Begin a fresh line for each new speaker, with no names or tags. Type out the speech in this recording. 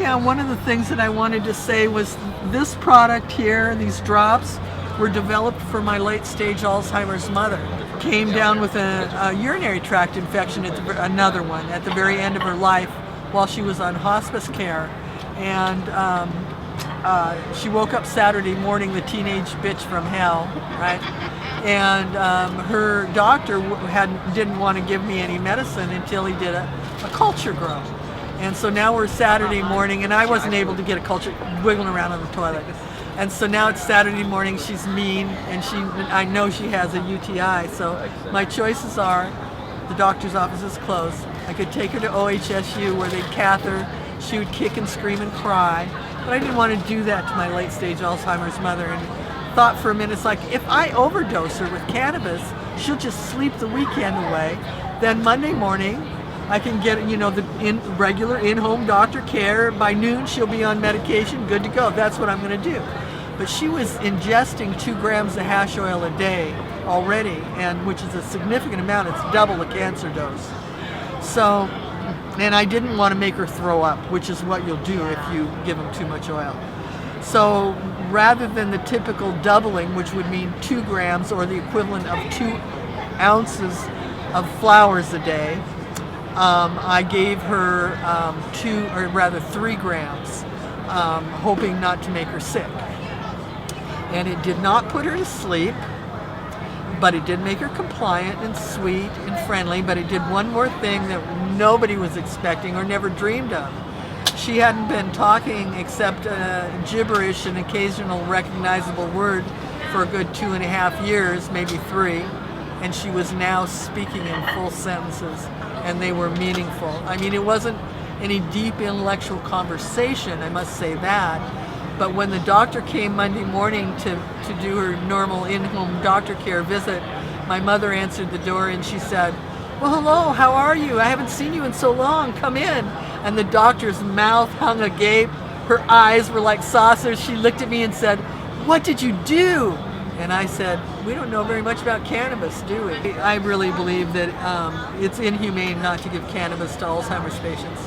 Yeah, one of the things that I wanted to say was this product here, these drops, were developed for my late-stage Alzheimer's mother. Came down with a urinary tract infection, another one, at the very end of her life while she was on hospice care. And she woke up Saturday morning, the teenage bitch from hell, right? And her doctor didn't want to give me any medicine until he did a culture grow. And so now we're Saturday morning, and I wasn't able to get a culture, wiggling around on the toilet. And so now it's Saturday morning, she's mean, and I know she has a UTI. So my choices are, the doctor's office is closed. I could take her to OHSU where they'd catheter, she would kick and scream and cry. But I didn't want to do that to my late stage Alzheimer's mother, and thought for a minute, it's like, if I overdose her with cannabis, she'll just sleep the weekend away. Then Monday morning, I can get, the regular in-home doctor care. By noon, she'll be on medication, good to go. That's what I'm going to do. But she was ingesting 2 grams of hash oil a day already, and which is a significant amount. It's double the cancer dose. So, and I didn't want to make her throw up, which is what you'll do if you give them too much oil. So rather than the typical doubling, which would mean 2 grams or the equivalent of 2 ounces of flowers a day, I gave her 3 grams, hoping not to make her sick. And it did not put her to sleep, but it did make her compliant and sweet and friendly. But it did one more thing that nobody was expecting or never dreamed of. She hadn't been talking except gibberish, an occasional recognizable word, for a good 2.5 years, maybe 3. And she was now speaking in full sentences, and they were meaningful. I mean, it wasn't any deep intellectual conversation, I must say that. But when the doctor came Monday morning to do her normal in-home doctor care visit, my mother answered the door and she said, "Well, hello, how are you? I haven't seen you in so long, come in." And the doctor's mouth hung agape, her eyes were like saucers. She looked at me and said, "What did you do?" And I said, "We don't know very much about cannabis, do we?" I really believe that it's inhumane not to give cannabis to Alzheimer's patients.